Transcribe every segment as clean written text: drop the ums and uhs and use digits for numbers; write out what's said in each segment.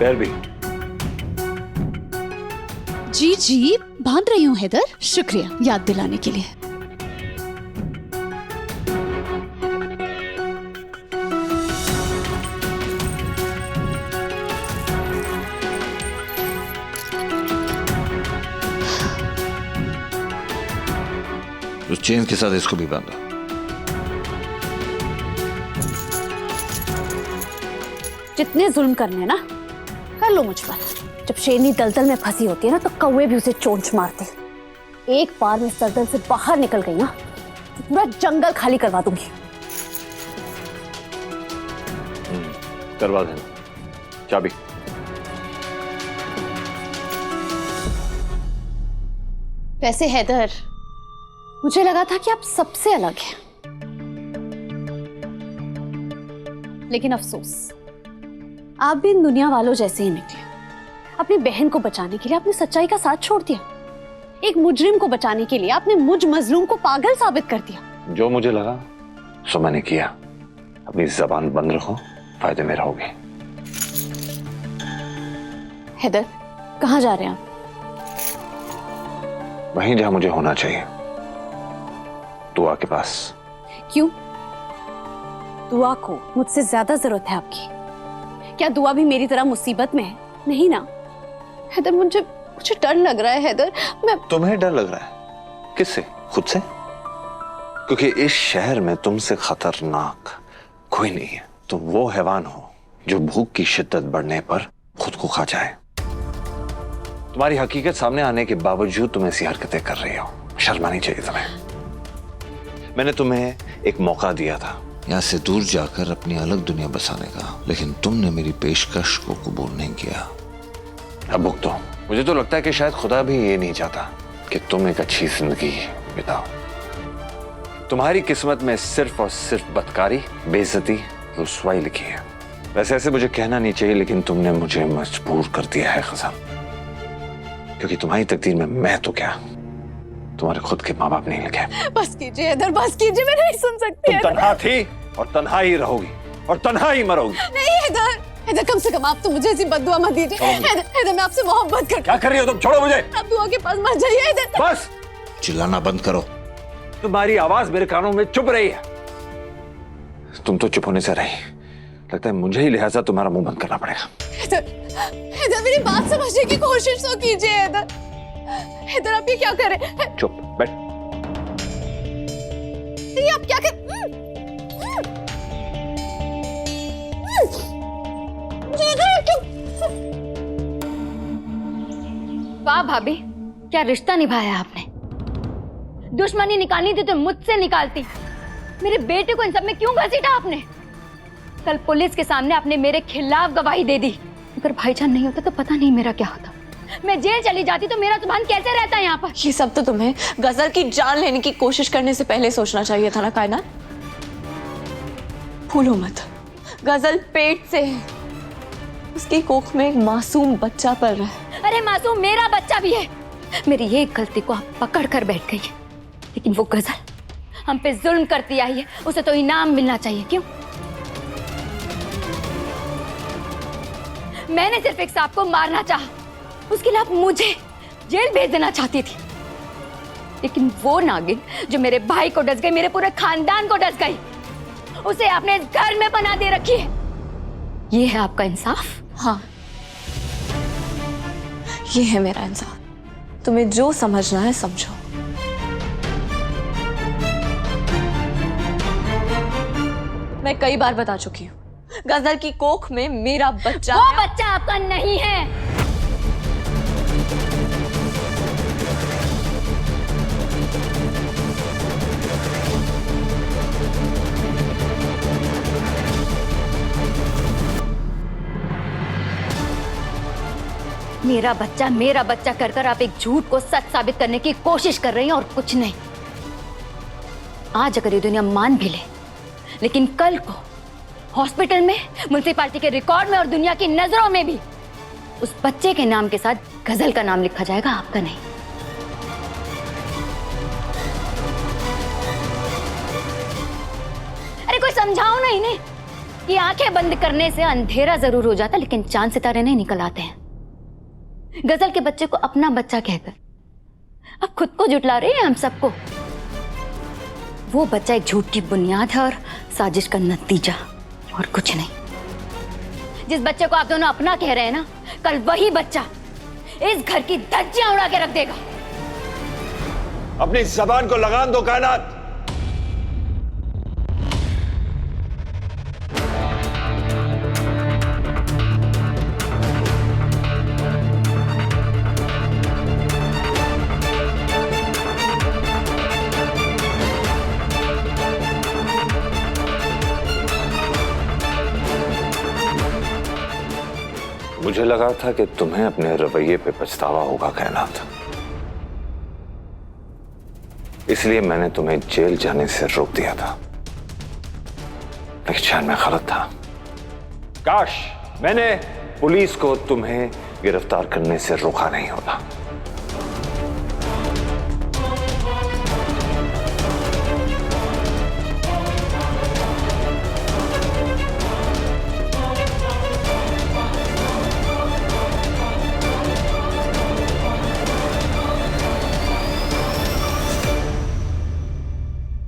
पैर भी। जी जी बांध रही हूँ हैदर, शुक्रिया याद दिलाने के लिए। उस चेन के साथ इसको भी बांधो। जितने जुल्म करने ना कर लो मुझ पर। जब शेरनी दलदल में फंसी होती है ना तो कौवे भी उसे चोंच मारते। एक बार मैं इस दलदल से बाहर निकल गई ना तो पूरा जंगल खाली करवा दूंगी। करवा देना। चाबी। वैसे हैदर, मुझे लगा था कि आप सबसे अलग हैं, लेकिन अफसोस आप भी इन दुनिया वालों जैसे ही निकले। अपनी बहन को बचाने के लिए आपने सच्चाई का साथ छोड़ दिया। एक मुजरिम को बचाने के लिए आपने मुझ मजलूम को पागल साबित कर दिया। जो मुझे लगा सो मैंने किया। अपनी जबान बंद रखो, फायदे में रहोगे। हैदर, कहाँ जा रहे हैं आप? वहीं जहां मुझे होना चाहिए, दुआ के पास। क्यों? दुआ को मुझसे ज्यादा जरूरत है आपकी। क्या दुआ भी मेरी तरह मुसीबत में है? नहीं ना। हैदर, मुझे डर लग रहा है। हैदर, मैं तुम्हें डर लग रहा है? किससे? खुद से? क्योंकि इस शहर में तुमसे खतरनाक कोई नहीं है। तुम वो हैवान हो जो भूख की शिद्दत बढ़ने पर खुद को खा जाए। तुम्हारी हकीकत सामने आने के बावजूद तुम ऐसी हरकतें कर रही हो। शर्म आनी चाहिए तुम्हें। मैंने तुम्हें एक मौका दिया था यहाँ से दूर जाकर अपनी अलग दुनिया बसाने का, लेकिन तुमने मेरी पेशकश को कबूल नहीं किया। अब भुगतो। मुझे तो लगता है कि शायद खुदा भी ये नहीं चाहता कि तुम एक अच्छी जिंदगी बिताओ। तुम्हारी किस्मत में सिर्फ और सिर्फ बदकारी, बेइज्जती, रुसवाई लिखी है। वैसे ऐसे मुझे कहना नहीं चाहिए, लेकिन तुमने मुझे मजबूर कर दिया है खज़ान। क्योंकि तुम्हारी तकदीर में मैं तो क्या, तुम्हारे खुद के माँ बाप नहीं लिखे। बस कीजिए हैदर, बस कीजिए। मैं नहीं सुन सकती। तुम तन्हा थी और तन्हा ही रहोगी और तन्हा ही मरोगी। नहीं हैदर, हैदर कम से कम आप तो मुझे ऐसी बद्दुआ मत दीजिए। हैदर, हैदर मैं आपसे मोहब्बत करती हूँ। क्या कर रही हो तुम? छोड़ो मुझे। आप दुआ के पास मत जाइए हैदर। बस चिल्लाना बंद करो। तुम्हारी आवाज मेरे कानों में चुप रही है। तुम तो चुप होने से रही। लगता है मुझे ही लिहाजा तुम्हारा मुंह बंद करना पड़ेगा। हैदर, हैदर मेरी बात समझने की कोशिश तो कीजिए हैदर। हैदर आप ये क्या कर रहे हैं? चुप बैठ। ये आप क्या कर? वाह भाभी, क्या रिश्ता निभाया आपने। दुश्मनी निकालनी थी तो मुझसे निकालती। मेरे बेटे को इन सब में क्यों घसीटा आपने? कल पुलिस के सामने आपने मेरे खिलाफ गवाही दे दी। अगर भाईजान नहीं होता तो पता नहीं मेरा क्या होता। मैं जेल चली जाती तो मेरा जुबान कैसे रहता यहाँ पर? ये सब तो तुम्हें गजल की जान लेने की कोशिश करने से पहले सोचना चाहिए था ना कायनात। भूलो मत, गजल पेट से है। उसकी कोख में एक मासूम बच्चा पल रहा है। अरे मासूम मेरा बच्चा भी है। मेरी ये गलती को आप पकड़ कर बैठ गई है, लेकिन वो गजल हम पे जुल्म करती आई है, उसे तो इनाम मिलना चाहिए। क्यों? मैंने सिर्फ एक सांप को मारना चाहा, उसके लिए आप मुझे जेल भेज देना चाहती थी। लेकिन वो नागिन जो मेरे भाई को डस गई, मेरे पूरे खानदान को डस गई, उसे आपने इस घर में बना दे रखी है। ये है आपका इंसाफ? हाँ, ये है मेरा इंसाफ। तुम्हें जो समझना है समझो। मैं कई बार बता चुकी हूँ, गजल की कोख में मेरा बच्चा वो बच्चा आपका नहीं है। मेरा बच्चा कर कर आप एक झूठ को सच साबित करने की कोशिश कर रही हैं और कुछ नहीं। आज अगर ये दुनिया मान भी ले, लेकिन कल को हॉस्पिटल में, म्युनिसिपैलिटी के रिकॉर्ड में और दुनिया की नजरों में भी उस बच्चे के नाम के साथ गजल का नाम लिखा जाएगा, आपका नहीं। अरे कोई समझाओ ना इन्हें। कि आंखें बंद करने से अंधेरा जरूर हो जाता लेकिन चांद सितारे नहीं निकल आते हैं। गजल के बच्चे को अपना बच्चा कहकर अब खुद को जुटला रहे हैं हम सबको। वो बच्चा एक झूठ की बुनियाद है और साजिश का नतीजा, और कुछ नहीं। जिस बच्चे को आप दोनों अपना कह रहे हैं ना, कल वही बच्चा इस घर की धज्जियां उड़ा के रख देगा। अपनी जबान को लगाम दो कायनात। मुझे लगा था कि तुम्हें अपने रवैये पे पछतावा होगा कायनात, इसलिए मैंने तुम्हें जेल जाने से रोक दिया था, लेकिन शायद मैं गलत था। काश मैंने पुलिस को तुम्हें गिरफ्तार करने से रोका नहीं होता।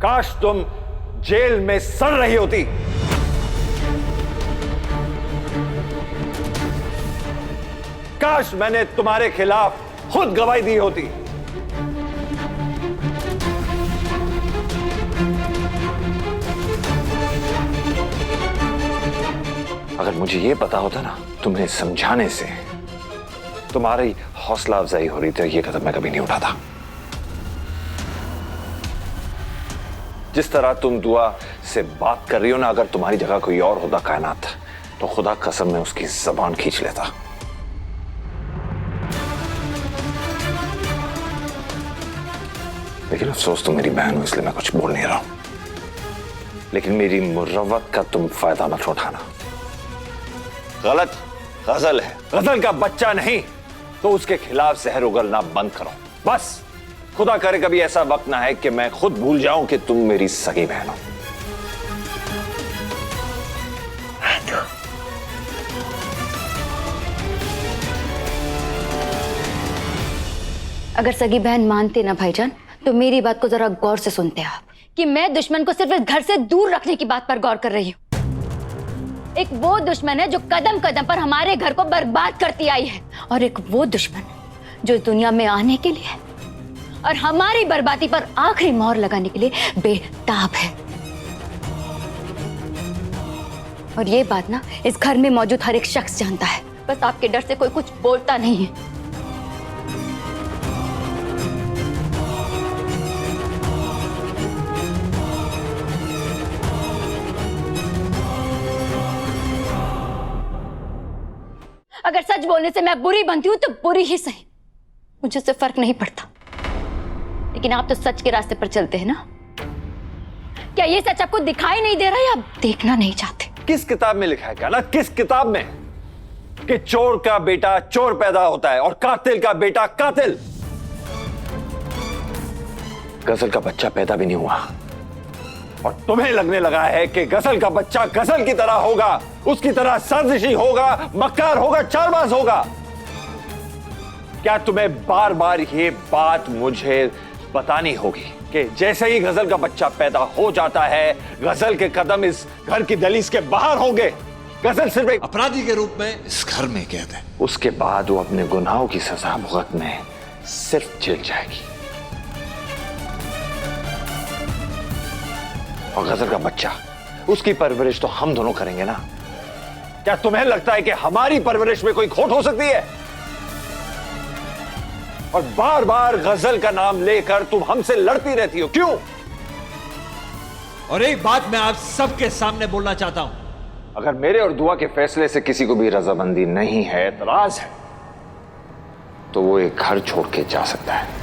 काश तुम जेल में सड़ रही होती। काश मैंने तुम्हारे खिलाफ खुद गवाही दी होती। अगर मुझे यह पता होता ना तुम्हें समझाने से तुम्हारी हौसला अफजाई हो रही थी, यह कदम मैं कभी नहीं उठाता। जिस तरह तुम दुआ से बात कर रही हो ना, अगर तुम्हारी जगह कोई और होता कायनात, तो खुदा कसम में उसकी जबान खींच लेता। लेकिन अफसोस तुम मेरी बहन हो इसलिए मैं कुछ बोल नहीं रहा हूं। लेकिन मेरी मुरव्वत का तुम फायदा मत उठाना। गलत गजल है, गजल का बच्चा नहीं, तो उसके खिलाफ जहर उगलना बंद करो बस। खुदा करे कभी ऐसा वक्त ना है कि मैं खुद भूल जाऊं कि तुम मेरी सगी बहन हो। अगर सगी बहन मानते ना भाईजान, तो मेरी बात को जरा गौर से सुनते आप कि मैं दुश्मन को सिर्फ इस घर से दूर रखने की बात पर गौर कर रही हूं। एक वो दुश्मन है जो कदम कदम पर हमारे घर को बर्बाद करती आई है, और एक वो दुश्मन जो इस दुनिया में आने के लिए और हमारी बर्बादी पर आखिरी मोहर लगाने के लिए बेताब है। और ये बात ना इस घर में मौजूद हर एक शख्स जानता है, बस आपके डर से कोई कुछ बोलता नहीं है। अगर सच बोलने से मैं बुरी बनती हूं तो बुरी ही सही, मुझे उससे फर्क नहीं पड़ता। लेकिन आप तो सच के रास्ते पर चलते हैं ना। क्या ये सच आपको दिखाई नहीं दे रहा है, आप देखना नहीं चाहते? किस किताब में लिखा है क्या ना, किस किताब में कि चोर का बेटा चोर पैदा होता है और कातिल का बेटा कातिल? गजल का बच्चा पैदा भी नहीं हुआ और तुम्हें लगने लगा है कि गजल का बच्चा गजल की तरह होगा, उसकी तरह साजिशी होगा, मक्कार होगा, चालबाज होगा। क्या तुम्हें बार बार ये बात मुझे बतानी होगी कि जैसे ही गजल का बच्चा पैदा हो जाता है, गजल के कदम इस घर की दहलीज के बाहर होंगे। गजल सिर्फ एक अपराधी के रूप में इस घर में कैद है। उसके बाद वो अपने गुनाहों की सजा भुगत में सिर्फ जेल जाएगी। और गजल का बच्चा, उसकी परवरिश तो हम दोनों करेंगे ना। क्या तुम्हें लगता है कि हमारी परवरिश में कोई खोट हो सकती है? और बार बार गजल का नाम लेकर तुम हमसे लड़ती रहती हो, क्यों? और एक बात मैं आप सबके सामने बोलना चाहता हूं, अगर मेरे और दुआ के फैसले से किसी को भी रजामंदी नहीं है, एतराज है, तो वो एक घर छोड़ के जा सकता है।